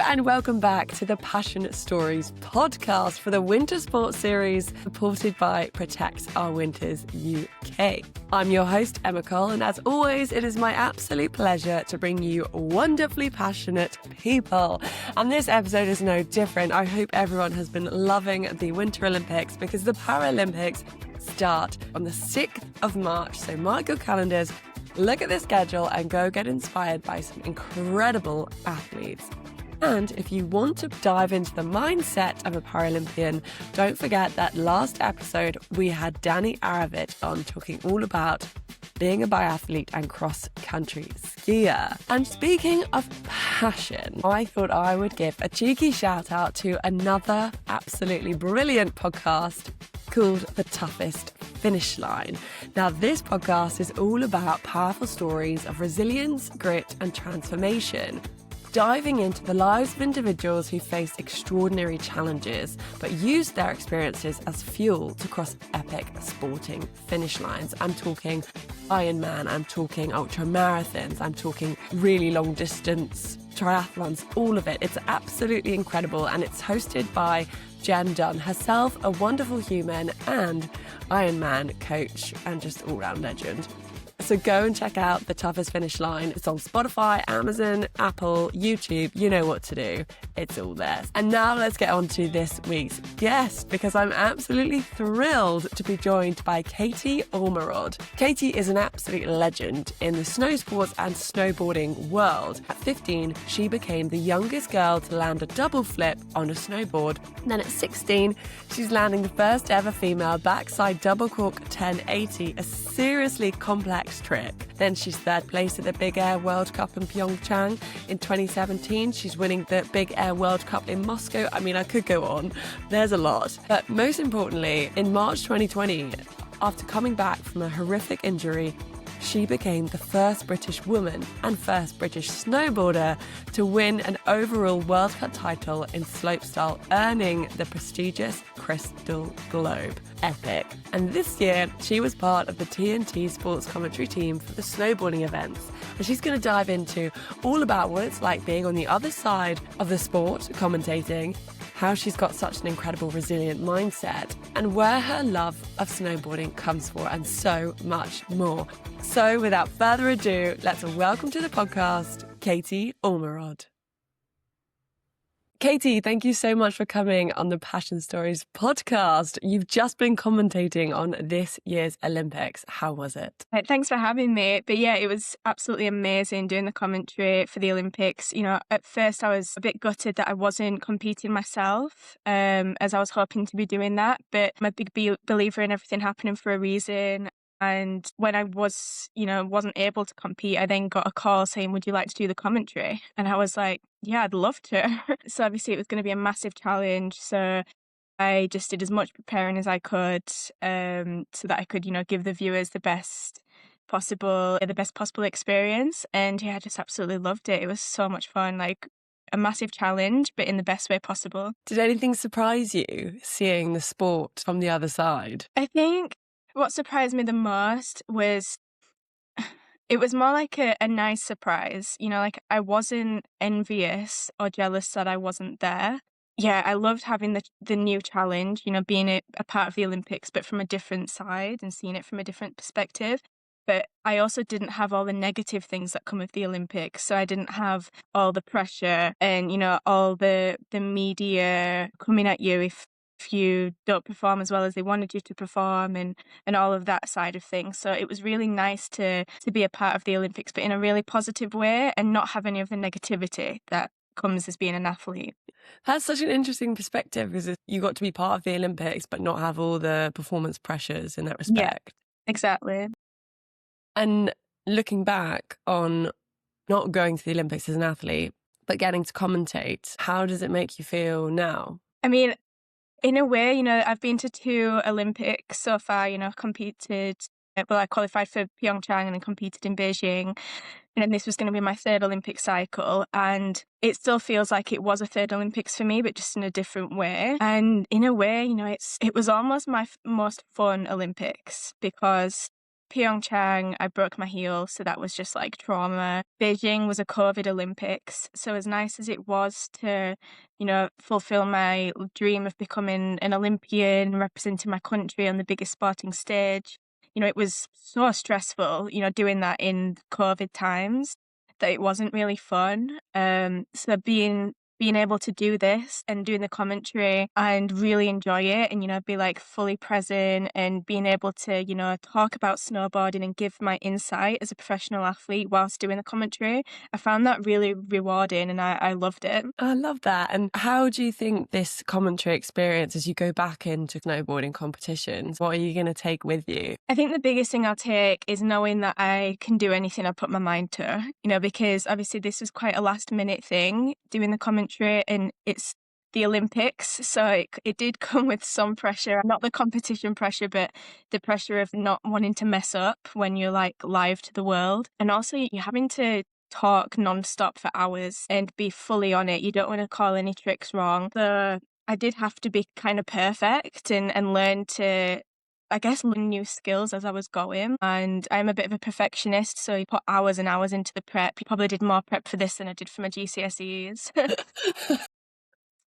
and welcome back to the Passion Stories podcast for the Winter Sports Series, supported by Protect Our Winters UK. I'm your host, Emma Cole, and as always, it is my absolute pleasure to bring you wonderfully passionate people. And this episode is no different. I hope everyone has been loving the Winter Olympics because the Paralympics start on the 6th of March. So mark your calendars, look at the schedule, and go get inspired by some incredible athletes. And if you want to dive into the mindset of a Paralympian, don't forget that last episode we had Danny Aravich on talking all about being a biathlete and cross-country skier. And speaking of passion, I thought I would give a cheeky shout out to another absolutely brilliant podcast called The Toughest Finish Line. Now, this podcast is all about powerful stories of resilience, grit, and transformation, diving into the lives of individuals who face extraordinary challenges but use their experiences as fuel to cross epic sporting finish lines. I'm talking Ironman, I'm talking ultra marathons, I'm talking really long distance triathlons, all of it. It's absolutely incredible, and it's hosted by Jen Dunn, herself a wonderful human and Ironman coach and just all-round legend. So go and check out The Toughest Finish Line. It's on Spotify, Amazon, Apple, YouTube. You know what to do. It's all there. And now let's get on to this week's guest, because I'm absolutely thrilled to be joined by Katie Ormerod. Katie is an absolute legend in the snow sports and snowboarding world. At 15, she became the youngest girl to land a double flip on a snowboard. And then at 16, she's landing the first ever female backside double cork 1080, a seriously complex trick. Then she's third place at the Big Air World Cup in Pyeongchang. In 2017, she's winning the Big Air World Cup in Moscow. I mean, I could go on. There's a lot. But most importantly, in March 2020, after coming back from a horrific injury, she became the first British woman and first British snowboarder to win an overall World Cup title in slopestyle, earning the prestigious Crystal Globe. Epic. And this year, she was part of the TNT Sports commentary team for the snowboarding events. And she's going to dive into all about what it's like being on the other side of the sport, commentating, how she's got such an incredible resilient mindset, and where her love of snowboarding comes from, and so much more. So without further ado, let's welcome to the podcast, Katie Ormerod. Katie, thank you so much for coming on the Passion Stories podcast. You've just been commentating on this year's Olympics. How was it? Thanks for having me. But yeah, it was absolutely amazing doing the commentary for the Olympics. You know, at first I was a bit gutted that I wasn't competing myself, as I was hoping to be doing that. But I'm a big believer in everything happening for a reason. And when I wasn't able to compete, I then got a call saying, would you like to do the commentary? And I was like, yeah, I'd love to. So obviously it was going to be a massive challenge. So I just did as much preparing as I could, so that I could, give the viewers the best possible experience. And yeah, I just absolutely loved it. It was so much fun, like a massive challenge, but in the best way possible. Did anything surprise you seeing the sport from the other side? I think what surprised me the most was it was more like a nice surprise. Like I wasn't envious or jealous that I wasn't there. Yeah, I loved having the new challenge, being a part of the Olympics, but from a different side and seeing it from a different perspective. But I also didn't have all the negative things that come with the Olympics. So I didn't have all the pressure and, all the media coming at you if you don't perform as well as they wanted you to perform and all of that side of things. So it was really nice to be a part of the Olympics, but in a really positive way and not have any of the negativity that comes as being an athlete. That's such an interesting perspective, because you got to be part of the Olympics but not have all the performance pressures in that respect. Yeah, exactly. And looking back on not going to the Olympics as an athlete, but getting to commentate, how does it make you feel now? I mean, in a way, I've been to 2 Olympics so far, I qualified for Pyeongchang and then competed in Beijing. And then this was going to be my 3rd Olympic cycle. And it still feels like it was a 3rd Olympics for me, but just in a different way. And in a way, it was almost my most fun Olympics, because Pyeongchang, I broke my heel, so that was just like trauma. Beijing was a COVID Olympics, so as nice as it was to, fulfill my dream of becoming an Olympian, representing my country on the biggest sporting stage, it was so stressful, doing that in COVID times that it wasn't really fun. So being able to do this and doing the commentary and really enjoy it and, be like fully present and being able to, talk about snowboarding and give my insight as a professional athlete whilst doing the commentary, I found that really rewarding and I loved it. I love that. And how do you think this commentary experience, as you go back into snowboarding competitions, what are you going to take with you? I think the biggest thing I'll take is knowing that I can do anything I put my mind to, because obviously this was quite a last minute thing, doing the commentary, and it's the Olympics. So it did come with some pressure, not the competition pressure, but the pressure of not wanting to mess up when you're like live to the world. And also you're having to talk non-stop for hours and be fully on it. You don't want to call any tricks wrong. So I did have to be kind of perfect and learn to, I guess, learn new skills as I was going. And I'm a bit of a perfectionist, so you put hours and hours into the prep. You probably did more prep for this than I did for my GCSEs.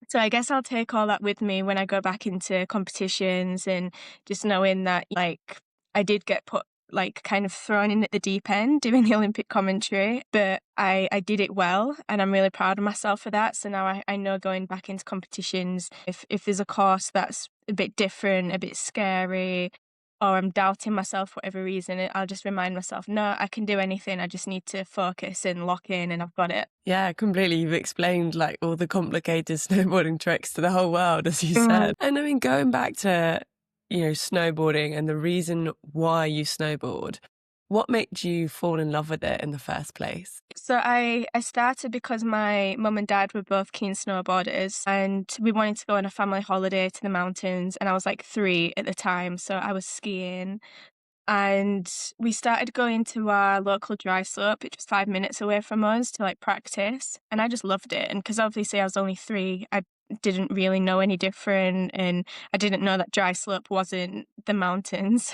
So I guess I'll take all that with me when I go back into competitions, and just knowing that like I did get put like kind of thrown in at the deep end doing the Olympic commentary, but I did it well and I'm really proud of myself for that. So now I know going back into competitions, if there's a course that's a bit different, a bit scary, or I'm doubting myself for whatever reason, I'll just remind myself, no, I can do anything. I just need to focus and lock in and I've got it. Yeah, completely. You've explained like all the complicated snowboarding tricks to the whole world, as you said. And I mean, going back to, snowboarding and the reason why you snowboard, what made you fall in love with it in the first place? So I started because my mum and dad were both keen snowboarders and we wanted to go on a family holiday to the mountains, and I was like 3 at the time, so I was skiing. And we started going to our local dry slope, which was 5 minutes away from us, to like practice. And I just loved it. And because obviously I was only 3, I didn't really know any different. And I didn't know that dry slope wasn't the mountains.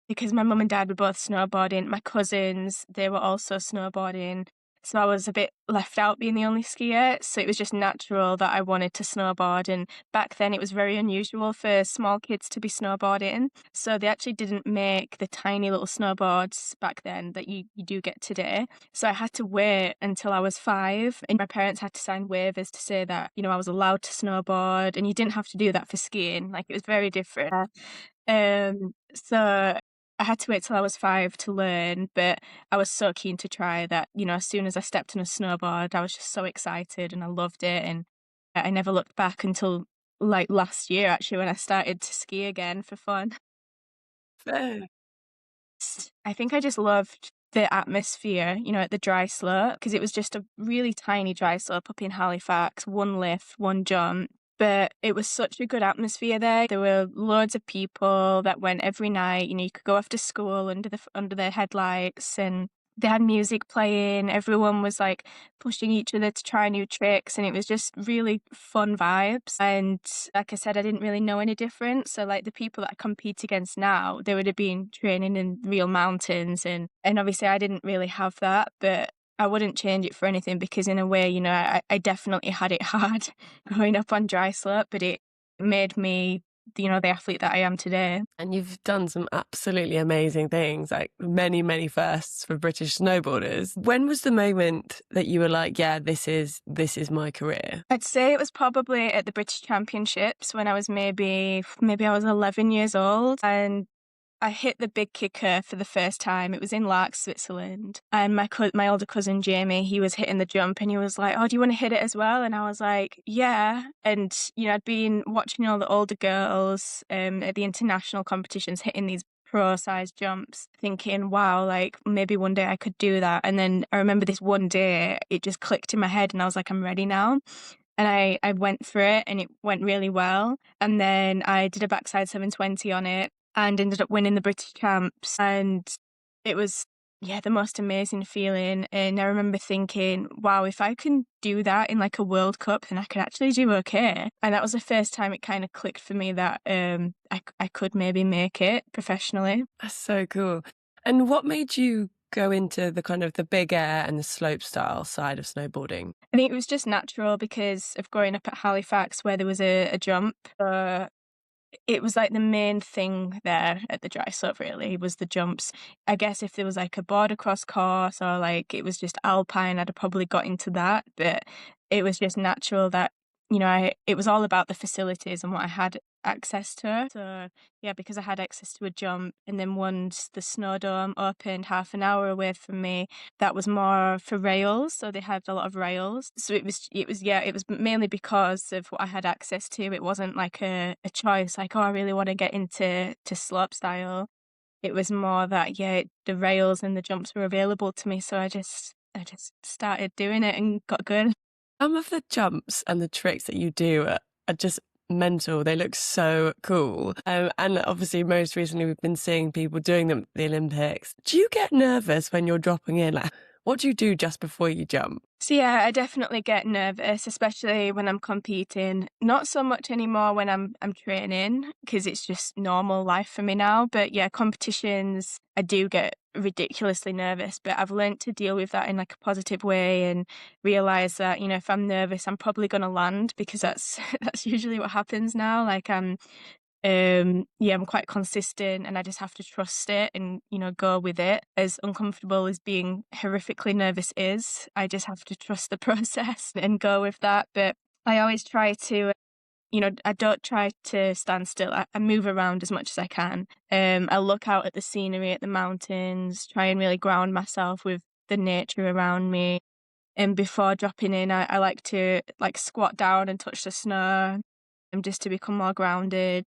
Because my mum and dad were both snowboarding. My cousins, they were also snowboarding. So I was a bit left out being the only skier. So it was just natural that I wanted to snowboard. And back then it was very unusual for small kids to be snowboarding. So they actually didn't make the tiny little snowboards back then that you do get today. So I had to wait until I was 5, and my parents had to sign waivers to say that, I was allowed to snowboard, and you didn't have to do that for skiing. Like, it was very different. So I had to wait till I was 5 to learn, but I was so keen to try that, as soon as I stepped on a snowboard, I was just so excited and I loved it. And I never looked back until like last year, actually, when I started to ski again for fun. Fair. I think I just loved the atmosphere, at the dry slope, because it was just a really tiny dry slope up in Halifax, one lift, one jump. But it was such a good atmosphere there. There were loads of people that went every night. You could go after school under the headlights, and they had music playing. Everyone was like pushing each other to try new tricks, and it was just really fun vibes. And like I said, I didn't really know any different. So like the people that I compete against now, they would have been training in real mountains, and obviously I didn't really have that, but I wouldn't change it for anything, because in a way, I definitely had it hard growing up on dry slope, but it made me, the athlete that I am today. And you've done some absolutely amazing things, like many, many firsts for British snowboarders. When was the moment that you were like, yeah, this is my career? I'd say it was probably at the British Championships when I was maybe I was 11 years old, and I hit the big kicker for the first time. It was in Lark, Switzerland. And my older cousin, Jamie, he was hitting the jump and he was like, oh, do you want to hit it as well? And I was like, yeah. And, I'd been watching all the older girls at the international competitions hitting these pro-sized jumps, thinking, wow, like maybe one day I could do that. And then I remember this one day, it just clicked in my head and I was like, I'm ready now. And I went for it and it went really well. And then I did a backside 720 on it and ended up winning the British Champs. And it was yeah, the most amazing feeling. And I remember thinking, wow, if I can do that in like a World Cup, then I could actually do okay. And that was the first time it kind of clicked for me that I could maybe make it professionally. That's so cool. And what made you go into the kind of the big air and the slope style side of snowboarding? I think it was just natural because of growing up at Halifax where there was a jump. It was like the main thing there at the dry slope really was the jumps. I guess if there was like a border cross course or like it was just alpine, I'd have probably got into that. But it was just natural that, it was all about the facilities and what I had access to. So yeah, because I had access to a jump, and then once the snow dome opened half an hour away from me, that was more for rails. So they had a lot of rails. So it was mainly because of what I had access to. It wasn't like a choice, like, oh, I really want to get into slope style. It was more that, yeah, the rails and the jumps were available to me. So I just started doing it and got good. Some of the jumps and the tricks that you do are just mental. They look so cool. And obviously, most recently, we've been seeing people doing them at the Olympics. Do you get nervous when you're dropping in? Like, what do you do just before you jump? So yeah, I definitely get nervous, especially when I'm competing. Not so much anymore when I'm training because it's just normal life for me now. But yeah, competitions, I do get ridiculously nervous, but I've learned to deal with that in like a positive way and realize that, if I'm nervous, I'm probably going to land because that's that's usually what happens now. Like yeah, I'm quite consistent and I just have to trust it and, go with it. As uncomfortable as being horrifically nervous is, I just have to trust the process and go with that. But I always try to, I don't try to stand still. I move around as much as I can. I look out at the scenery, at the mountains, try and really ground myself with the nature around me. And before dropping in, I like to like squat down and touch the snow and just to become more grounded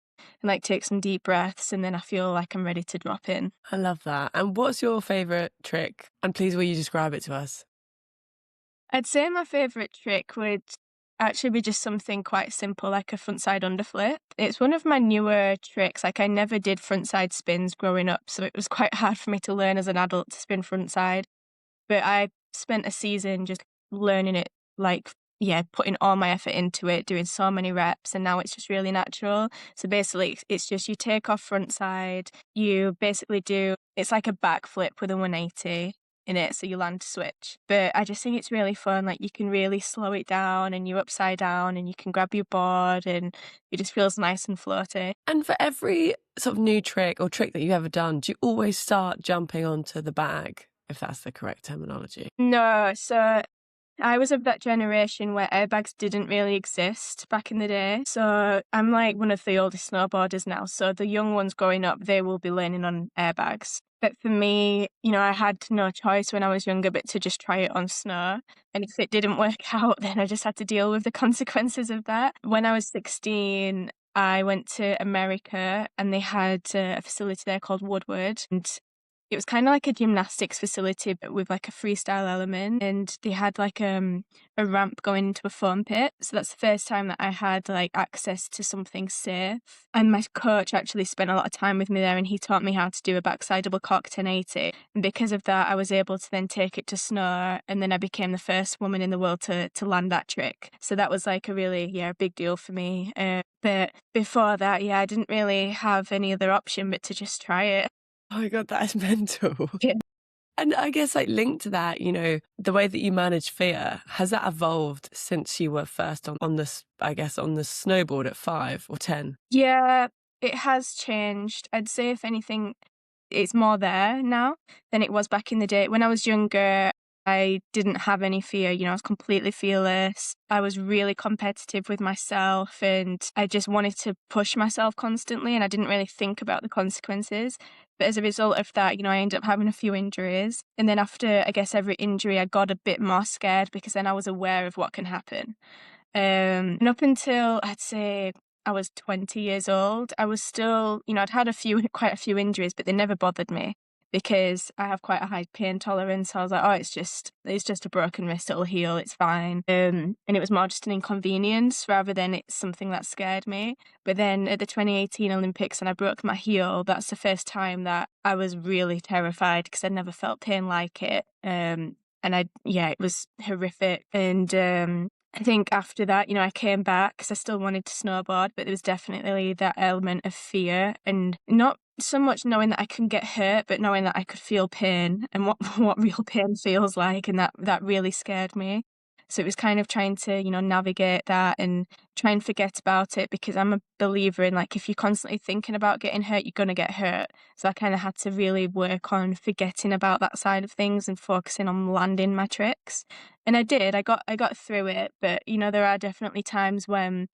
and like take some deep breaths, and then I feel like I'm ready to drop in. I love that. And what's your favourite trick? And please, will you describe it to us? I'd say my favourite trick would actually be just something quite simple, like a frontside underflip. It's one of my newer tricks. Like I never did frontside spins growing up, so it was quite hard for me to learn as an adult to spin frontside. But I spent a season just learning it, like, yeah, putting all my effort into it, doing so many reps, and now it's just really natural. So basically, it's just you take off front side, you basically it's like a backflip with a 180 in it, so you land switch. But I just think it's really fun, like you can really slow it down and you're upside down and you can grab your board and it just feels nice and floaty. And for every sort of new trick or trick that you've ever done, do you always start jumping onto the bag, if that's the correct terminology? No, so I was of that generation where airbags didn't really exist back in the day. So I'm like one of the oldest snowboarders now. So the young ones growing up, they will be learning on airbags. But for me, I had no choice when I was younger but to just try it on snow. And if it didn't work out, then I just had to deal with the consequences of that. When I was 16, I went to America and they had a facility there called Woodward. And it was kind of like a gymnastics facility, but with like a freestyle element. And they had like a ramp going into a foam pit. So that's the first time that I had like access to something safe. And my coach actually spent a lot of time with me there and he taught me how to do a backside double cork 1080. And because of that, I was able to then take it to snow. And then I became the first woman in the world to land that trick. So that was like a really, big deal for me. But before that, I didn't really have any other option but to just try it. Oh my God, that is mental. Yeah. And I guess like linked to that, the way that you manage fear, has that evolved since you were first on this, I guess, on the snowboard at 5 or 10? Yeah, it has changed. I'd say if anything, it's more there now than it was back in the day. When I was younger, I didn't have any fear. I was completely fearless. I was really competitive with myself and I just wanted to push myself constantly and I didn't really think about the consequences. But as a result of that, I ended up having a few injuries. And then after, I guess, every injury, I got a bit more scared because then I was aware of what can happen. And up until, I'd say, I was 20 years old, I was still, I'd had quite a few injuries, but they never bothered me because I have quite a high pain tolerance. So I was like, oh, it's just a broken wrist, it'll heal, it's fine. And it was more just an inconvenience rather than it's something that scared me. But then at the 2018 Olympics, and I broke my heel, that's the first time that I was really terrified because I'd never felt pain like it. It was horrific. And I think after that, I came back because I still wanted to snowboard, but there was definitely that element of fear, and not so much knowing that I couldn't get hurt, but knowing that I could feel pain and what real pain feels like, and that really scared me. So it was kind of trying to, navigate that and try and forget about it, because I'm a believer in, like, if you're constantly thinking about getting hurt, you're going to get hurt. So I kind of had to really work on forgetting about that side of things and focusing on landing my tricks. And I did. I got through it, but there are definitely times when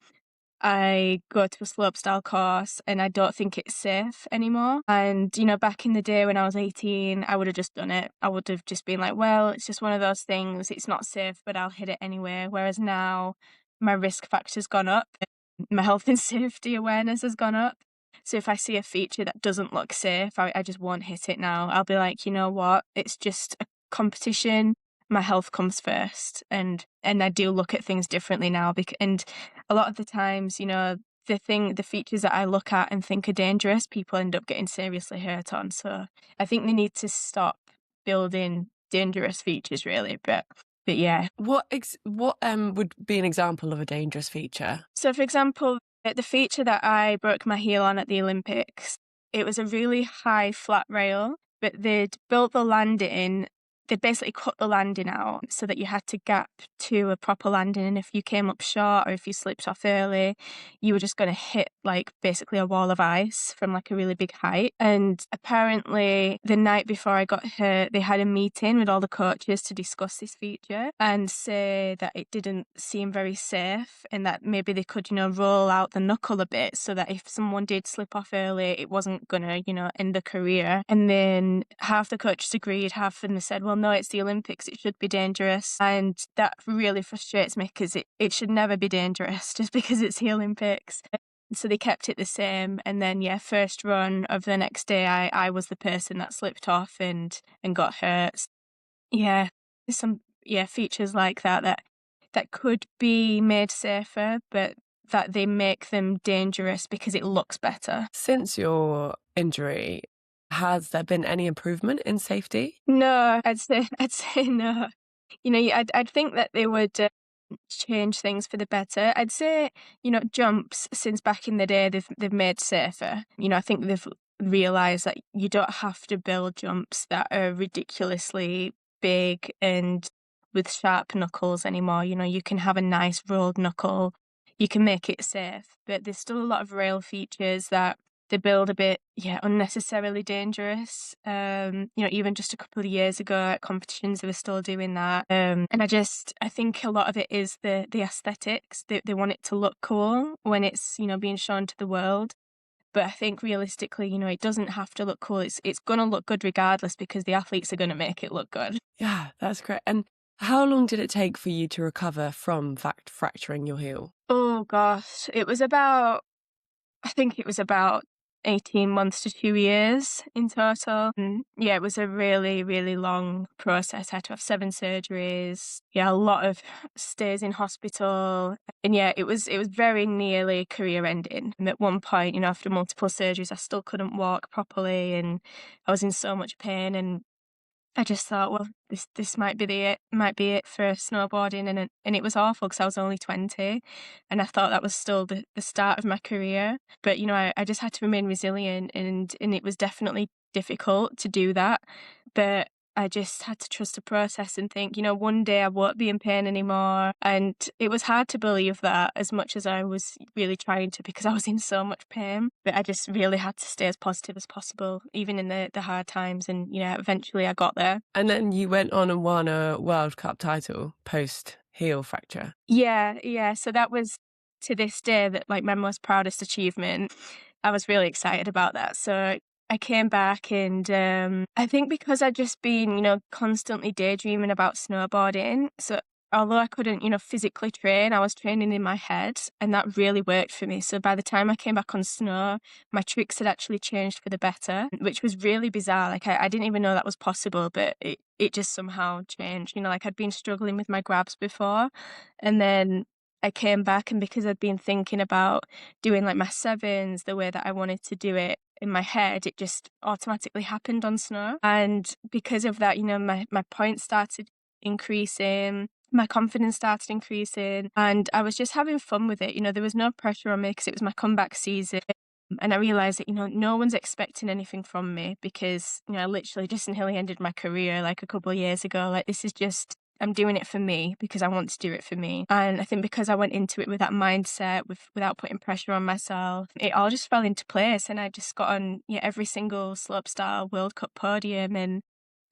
I go to a slopestyle course and I don't think it's safe anymore. And, back in the day when I was 18, I would have just done it. I would have just been like, well, it's just one of those things. It's not safe, but I'll hit it anyway. Whereas now my risk factor's gone up. My health and safety awareness has gone up. So if I see a feature that doesn't look safe, I just won't hit it now. I'll be like, you know what? It's just a competition. My health comes first, and I do look at things differently now. And a lot of the times, the features that I look at and think are dangerous, people end up getting seriously hurt on. So I think they need to stop building dangerous features, really. But yeah. What would be an example of a dangerous feature? So, for example, the feature that I broke my heel on at the Olympics, it was a really high flat rail, but they'd built the landing. They'd basically cut the landing out so that you had to gap to a proper landing. And if you came up short or if you slipped off early, you were just going to hit basically a wall of ice from a really big height. And apparently the night before I got hurt, they had a meeting with all the coaches to discuss this feature and say that it didn't seem very safe, and that maybe they could, roll out the knuckle a bit so that if someone did slip off early, it wasn't going to, end the career. And then half the coaches agreed, half of them said, well, no, it's the Olympics, it should be dangerous. And that really frustrates me, because it should never be dangerous just because it's the Olympics. So they kept it the same. And then, first run of the next day, I was the person that slipped off and got hurt. Yeah, there's some features like that could be made safer, but that they make them dangerous because it looks better. Since your injury, has there been any improvement in safety? No, I'd say no. I'd think that they would change things for the better. I'd say, jumps, since back in the day, they've made safer. I think they've realised that you don't have to build jumps that are ridiculously big and with sharp knuckles anymore. You can have a nice rolled knuckle. You can make it safe, but there's still a lot of rail features that they build a bit, unnecessarily dangerous. Even just a couple of years ago at competitions, they were still doing that. And I think a lot of it is the aesthetics. They want it to look cool when it's, being shown to the world. But I think realistically, it doesn't have to look cool. It's going to look good regardless, because the athletes are going to make it look good. Yeah, that's great. And how long did it take for you to recover from fracturing your heel? Oh, gosh. I think it was about 18 months to 2 years in total. And it was a really, really long process. I had to have 7 surgeries. A lot of stays in hospital. And it was very nearly career ending. And at one point, after multiple surgeries, I still couldn't walk properly, and I was in so much pain. And I just thought, well, this might be it for snowboarding, and it was awful because I was only 20, and I thought that was still the start of my career. But I just had to remain resilient, and it was definitely difficult to do that. But I just had to trust the process and think, one day I won't be in pain anymore. And it was hard to believe that, as much as I was really trying to, because I was in so much pain. But I just really had to stay as positive as possible, even in the hard times. And, eventually I got there. And then you went on and won a World Cup title post heel fracture. Yeah. So that was, to this day, that my most proudest achievement. I was really excited about that. So I came back, and I think because I'd just been, constantly daydreaming about snowboarding. So although I couldn't, physically train, I was training in my head, and that really worked for me. So by the time I came back on snow, my tricks had actually changed for the better, which was really bizarre. Like I didn't even know that was possible, but it just somehow changed. Like I'd been struggling with my grabs before, and then I came back, and because I'd been thinking about doing like my sevens the way that I wanted to do it in my head, it just automatically happened on snow. And because of that, my points started increasing, my confidence started increasing, and I was just having fun with it. There was no pressure on me because it was my comeback season. And I realized that, no one's expecting anything from me because, I literally just nearly ended my career like a couple of years ago. Like, this is just, I'm doing it for me because I want to do it for me. And I think because I went into it with that mindset, without putting pressure on myself, it all just fell into place. And I just got on every single slopestyle World Cup podium. And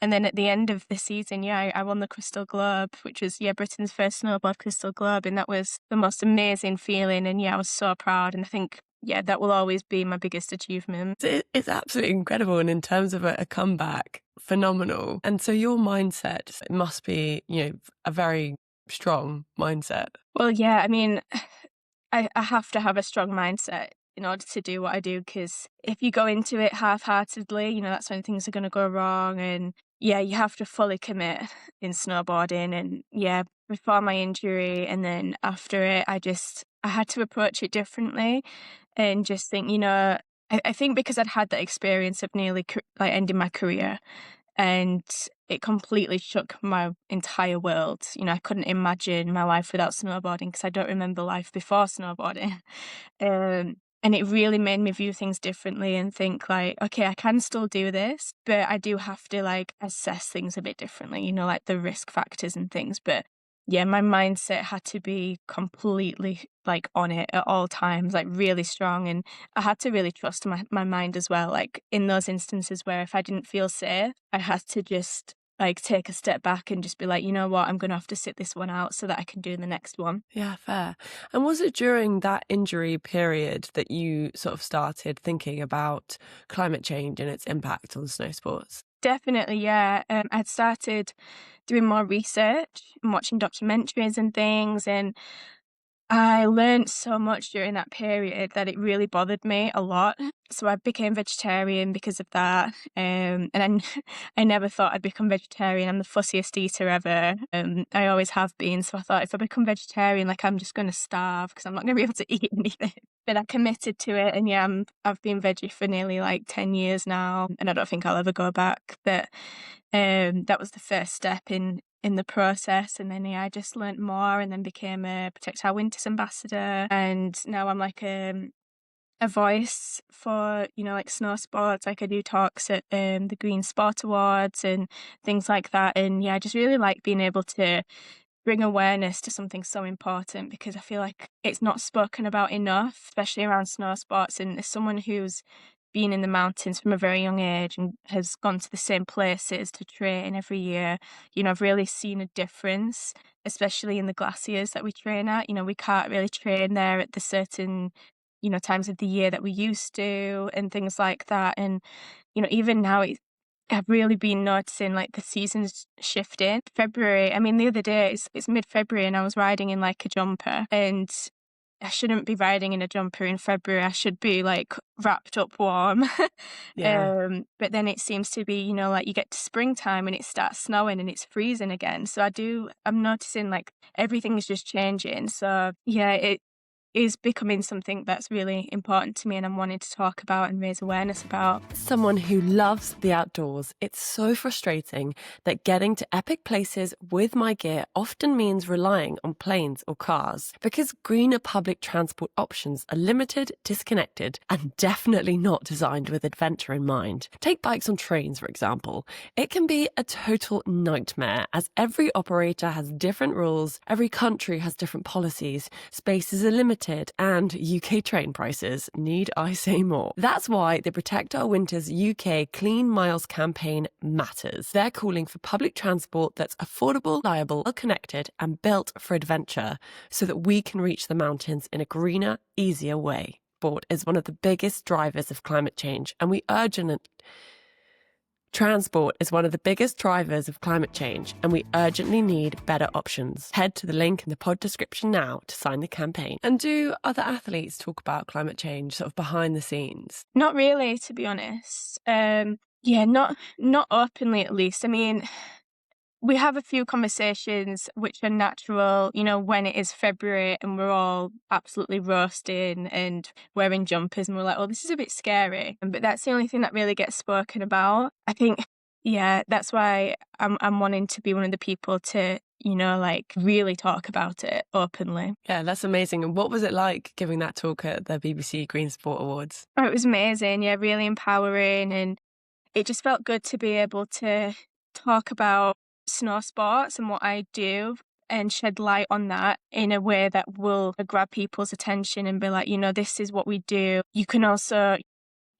then at the end of the season, I won the Crystal Globe, which was, Britain's first snowboard Crystal Globe. And that was the most amazing feeling. And I was so proud. And I think, that will always be my biggest achievement. It's absolutely incredible. And in terms of a comeback, phenomenal. And so your mindset must be, a very strong mindset. Well, I mean, I have to have a strong mindset in order to do what I do, because if you go into it half-heartedly, that's when things are going to go wrong. And you have to fully commit in snowboarding. And before my injury and then after it, I had to approach it differently and just think, I think because I'd had that experience of nearly like ending my career, and it completely shook my entire world. I couldn't imagine my life without snowboarding because I don't remember life before snowboarding. And it really made me view things differently and think like, okay, I can still do this, but I do have to like assess things a bit differently, like the risk factors and things. But my mindset had to be completely like on it at all times, like really strong. And I had to really trust my mind as well. Like in those instances where if I didn't feel safe, I had to just like take a step back and just be like, you know what, I'm going to have to sit this one out so that I can do the next one. Yeah, fair. And was it during that injury period that you sort of started thinking about climate change and its impact on snow sports? Definitely, yeah. I'd started doing more research and watching documentaries and things, and I learned so much during that period that it really bothered me a lot. So I became vegetarian because of that. And I never thought I'd become vegetarian. I'm the fussiest eater ever. I always have been. So I thought if I become vegetarian, like I'm just going to starve because I'm not going to be able to eat anything. But I committed to it. And I've been veggie for nearly like 10 years now. And I don't think I'll ever go back. But that was the first step in the process. And then I just learnt more and then became a Protect Our Winters ambassador. And now I'm like a voice for, like snow sports. Like I do talks at the Green Sport Awards and things like that. And I just really like being able to bring awareness to something so important because I feel like it's not spoken about enough, especially around snow sports. And as someone who's been in the mountains from a very young age and has gone to the same places to train every year, I've really seen a difference, especially in the glaciers that we train at. We can't really train there at the certain, times of the year that we used to and things like that. And, even now I've really been noticing like the seasons shifting. February, I mean, the other day, it's mid-February and I was riding in like a jumper, and I shouldn't be riding in a jumper in February. I should be like wrapped up warm. Yeah. But then it seems to be, like you get to springtime and it starts snowing and it's freezing again. So I'm noticing like everything is just changing. So it is becoming something that's really important to me and I'm wanting to talk about and raise awareness about. Someone who loves the outdoors, it's so frustrating that getting to epic places with my gear often means relying on planes or cars because greener public transport options are limited, disconnected, and definitely not designed with adventure in mind. Take bikes on trains, for example. It can be a total nightmare as every operator has different rules, every country has different policies, spaces are limited, and UK train prices, need I say more? That's why the Protect Our Winters UK Clean Miles campaign matters. They're calling for public transport that's affordable, reliable, well-connected, and built for adventure so that we can reach the mountains in a greener, easier way. Sport is one of the biggest drivers of climate change, and we urgently Transport is one of the biggest drivers of climate change, and we urgently need better options. Head to the link in the pod description now to sign the campaign. And do other athletes talk about climate change sort of behind the scenes? Not really, to be honest. Not openly, at least. I mean, we have a few conversations which are natural, when it is February and we're all absolutely roasting and wearing jumpers and we're like, oh, this is a bit scary. But that's the only thing that really gets spoken about. I think, that's why I'm wanting to be one of the people to, really talk about it openly. Yeah, that's amazing. And what was it like giving that talk at the BBC Green Sport Awards? Oh, it was amazing. Yeah, really empowering. And it just felt good to be able to talk about snow sports and what I do and shed light on that in a way that will grab people's attention and be like, this is what we do. You can also,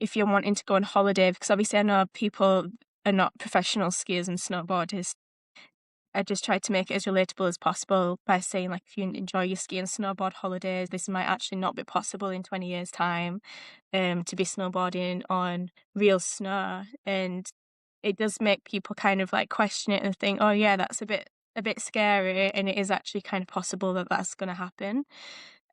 if you're wanting to go on holiday, because obviously I know people are not professional skiers and snowboarders. I just tried to make it as relatable as possible by saying, like, if you enjoy your ski and snowboard holidays, this might actually not be possible in 20 years' time, to be snowboarding on real snow. And it does make people kind of like question it and think, oh yeah, that's a bit scary, and it is actually kind of possible that that's going to happen.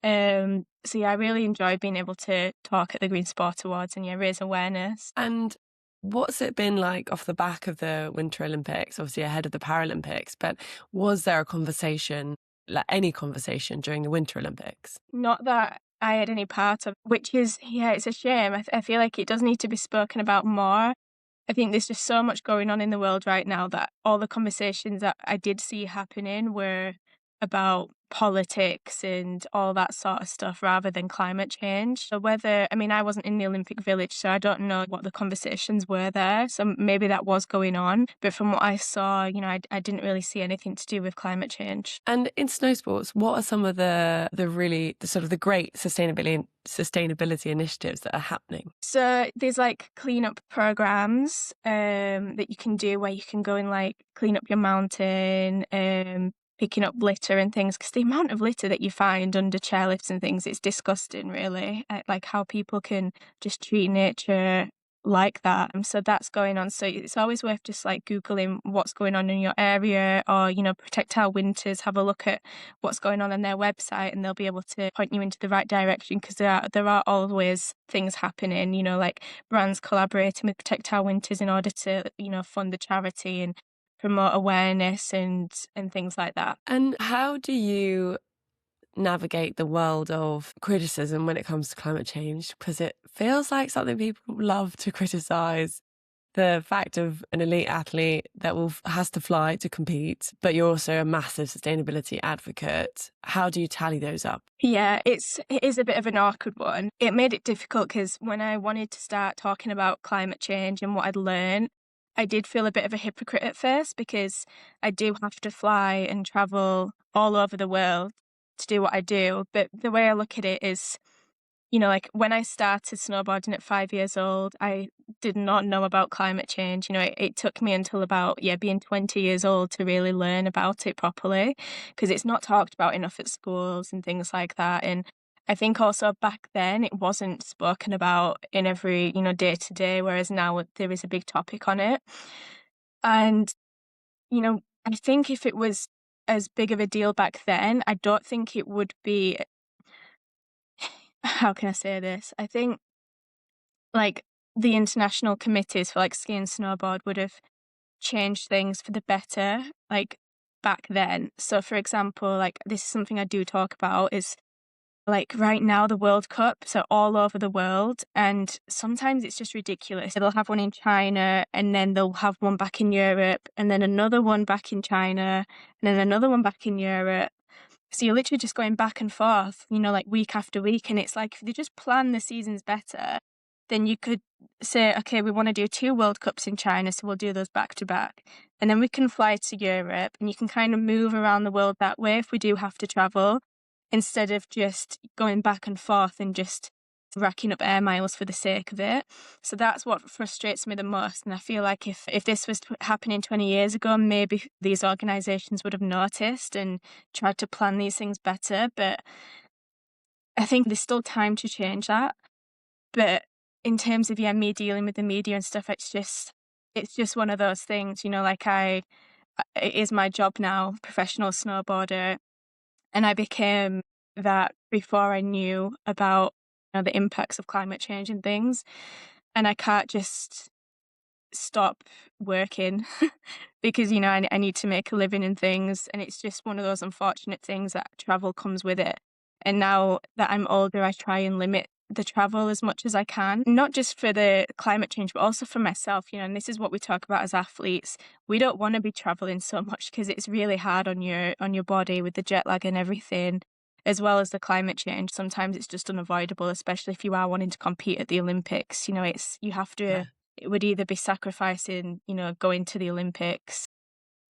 So yeah, I really enjoyed being able to talk at the Green Sport Awards and raise awareness. And what's it been like off the back of the Winter Olympics, obviously ahead of the Paralympics, but was there a conversation, like any conversation during the Winter Olympics? Not that I had any part of, which is, it's a shame. I feel like it does need to be spoken about more. I think there's just so much going on in the world right now that all the conversations that I did see happening were about politics and all that sort of stuff rather than climate change. So I wasn't in the Olympic Village, so I don't know what the conversations were there. So maybe that was going on. But from what I saw, I didn't really see anything to do with climate change. And in snow sports, what are some of the great sustainability initiatives that are happening? So there's like cleanup programs that you can do where you can go and like clean up your mountain, picking up litter and things, because the amount of litter that you find under chairlifts and things, it's disgusting, really. Like how people can just treat nature like that. So that's going on. So it's always worth just like Googling what's going on in your area, or, Protect Our Winters, have a look at what's going on their website, and they'll be able to point you into the right direction, because there are always things happening, like brands collaborating with Protect Our Winters in order to, fund the charity and promote awareness and things like that. And how do you navigate the world of criticism when it comes to climate change? Because it feels like something people love to criticize. The fact of an elite athlete that has to fly to compete, but you're also a massive sustainability advocate. How do you tally those up? Yeah, it is a bit of an awkward one. It made it difficult because when I wanted to start talking about climate change and what I'd learned, I did feel a bit of a hypocrite at first, because I do have to fly and travel all over the world to do what I do. But the way I look at it is, like when I started snowboarding at 5 years old, I did not know about climate change. It took me until about, being 20 years old to really learn about it properly, because it's not talked about enough at schools and things like that. And I think also back then it wasn't spoken about in every, day to day, whereas now there is a big topic on it. And, I think if it was as big of a deal back then, I don't think it would be, how can I say this? I think like the international committees for like ski and snowboard would have changed things for the better, like back then. So for example, like this is something I do talk about, is like right now the World Cups are all over the world, and sometimes it's just ridiculous. They'll have one in China, and then they'll have one back in Europe, and then another one back in China, and then another one back in Europe. So you're literally just going back and forth, like week after week. And it's like, if they just plan the seasons better, then you could say, okay, we want to do 2 World Cups in China, so we'll do those back to back. And then we can fly to Europe, and you can kind of move around the world that way if we do have to travel, instead of just going back and forth and just racking up air miles for the sake of it. So that's what frustrates me the most. And I feel like if this was happening 20 years ago, maybe these organisations would have noticed and tried to plan these things better. But I think there's still time to change that. But in terms of, me dealing with the media and stuff, it's just one of those things, it is my job now, professional snowboarder. And I became that before I knew about the impacts of climate change and things. And I can't just stop working because, I need to make a living and things. And it's just one of those unfortunate things that travel comes with it. And now that I'm older, I try and limit the travel as much as I can, not just for the climate change, but also for myself, and this is what we talk about as athletes. We don't want to be traveling so much because it's really hard on your body with the jet lag and everything, as well as the climate change. Sometimes it's just unavoidable, especially if you are wanting to compete at the Olympics. You have to, Yeah. it would either be sacrificing, going to the Olympics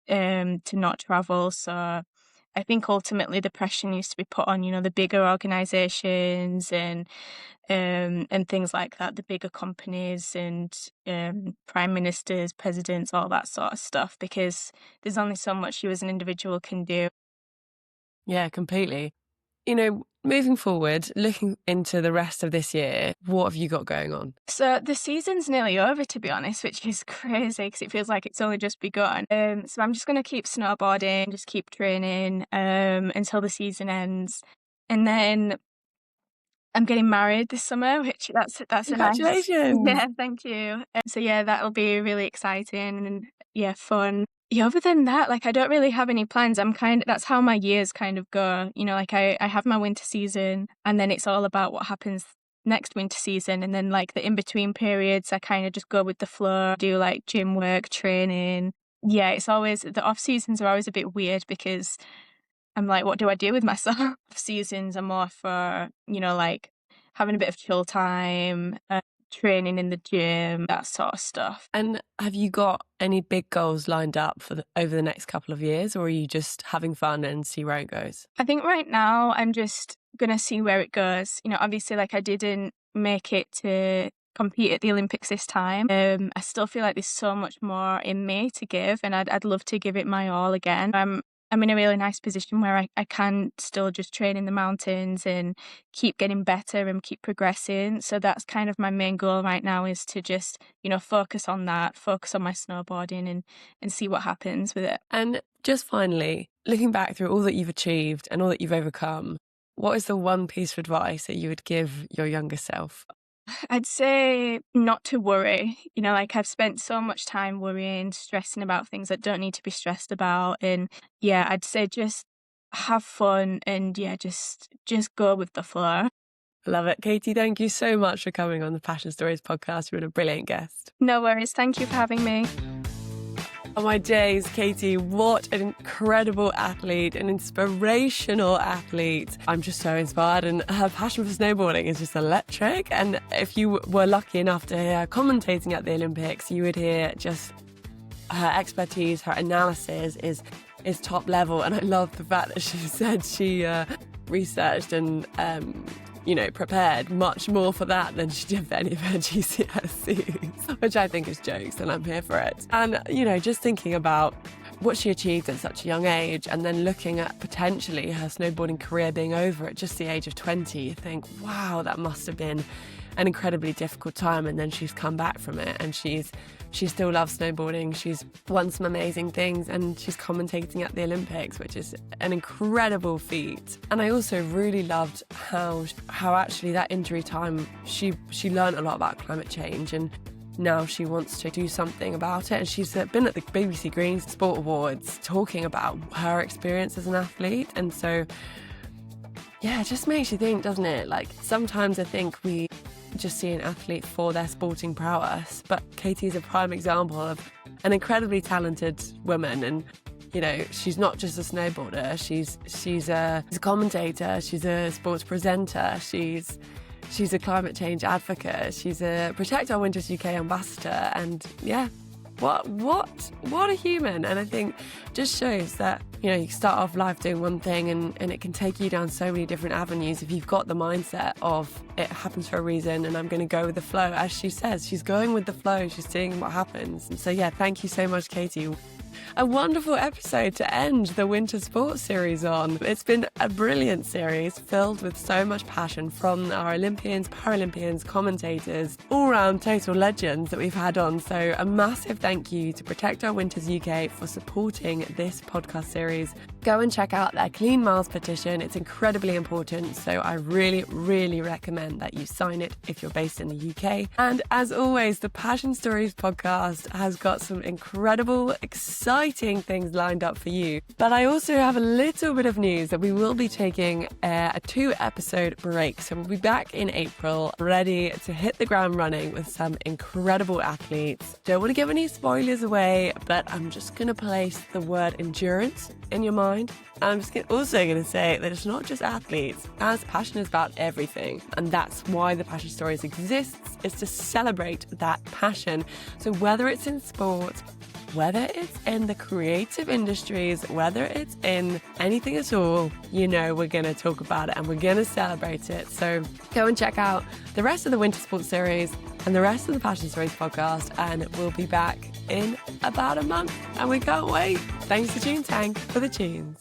to not travel. So I think ultimately the pressure needs to be put on, the bigger organizations and things like that, the bigger companies and prime ministers, presidents, all that sort of stuff, because there's only so much you as an individual can do. Yeah, completely. Moving forward, looking into the rest of this year, what have you got going on? So the season's nearly over, to be honest, which is crazy because it feels like it's only just begun. So I'm just going to keep snowboarding, just keep training until the season ends. And then I'm getting married this summer, which that's a nice... Congratulations! Yeah, thank you. So yeah, that'll be really exciting and yeah, fun. Yeah, other than that, I don't really have any plans. That's how my years kind of go. I have my winter season and then it's all about what happens next winter season. And then the in-between periods, I kind of just go with the flow, do gym work, training. Yeah, it's always, the off seasons are always a bit weird because I'm like, what do I do with myself? Seasons are more for, having a bit of chill time, training in the gym, that sort of stuff. And have you got any big goals lined up for over the next couple of years, or are you just having fun and see where it goes? I think right now I'm just going to see where it goes. Obviously, I didn't make it to compete at the Olympics this time. I still feel like there's so much more in me to give, and I'd love to give it my all again. I'm in a really nice position where I can still just train in the mountains and keep getting better and keep progressing. So that's kind of my main goal right now, is to just, focus on that, focus on my snowboarding and see what happens with it. And just finally, looking back through all that you've achieved and all that you've overcome, what is the one piece of advice that you would give your younger self? I'd say not to worry. I've spent so much time worrying, stressing about things that don't need to be stressed about. And yeah, I'd say just have fun and yeah, just go with the flow. Love it. Katie, thank you so much for coming on the Passion Stories podcast. You've been a brilliant guest. No worries. Thank you for having me. Oh my days, Katie, what an incredible athlete, an inspirational athlete. I'm just so inspired, and her passion for snowboarding is just electric. And if you were lucky enough to hear her commentating at the Olympics, you would hear just her expertise, her analysis is top level. And I love the fact that she said she researched and prepared much more for that than she did for any of her GCSEs, which I think is jokes, and I'm here for it. And, just thinking about what she achieved at such a young age, and then looking at potentially her snowboarding career being over at just the age of 20, you think, wow, that must have been an incredibly difficult time. And then she's come back from it, and she still loves snowboarding. She's won some amazing things, and she's commentating at the Olympics, which is an incredible feat. And I also really loved how actually that injury time, she learned a lot about climate change, and now she wants to do something about it. And she's been at the BBC Green Sport Awards talking about her experience as an athlete. And so, yeah, it just makes you think, doesn't it? Sometimes I think we just see an athlete for their sporting prowess, but Katie is a prime example of an incredibly talented woman. And she's not just a snowboarder, she's a commentator, she's a sports presenter, she's a climate change advocate, she's a Protect Our Winters UK ambassador. And yeah, what a human. And I think just shows that you start off life doing one thing, and it can take you down so many different avenues if you've got the mindset of it happens for a reason and I'm going to go with the flow. As she says, she's going with the flow, she's seeing what happens. And so yeah, thank you so much, Katie. A wonderful episode to end the Winter Sports series on. It's been a brilliant series filled with so much passion from our Olympians, Paralympians, commentators, all-round total legends that we've had on. So a massive thank you to Protect Our Winters UK for supporting this podcast series. Go and check out their Clean Miles petition. It's incredibly important, so I really, really recommend that you sign it if you're based in the UK. And as always, the Passion Stories podcast has got some incredible, exciting things lined up for you. But I also have a little bit of news that we will be taking a 2-episode break. So we'll be back in April, ready to hit the ground running with some incredible athletes. Don't want to give any spoilers away, but I'm just going to place the word endurance in your mind. And I'm just also going to say that it's not just athletes, as passion is about everything. And that's why the Passion Stories exists, is to celebrate that passion. So whether it's in sport, whether it's in the creative industries, whether it's in anything at all, you know, we're going to talk about it and we're going to celebrate it. So go and check out the rest of the Winter Sports series and the rest of the Passion Stories podcast, and we'll be back in about a month and we can't wait. Thanks to Tune Tank for the tunes.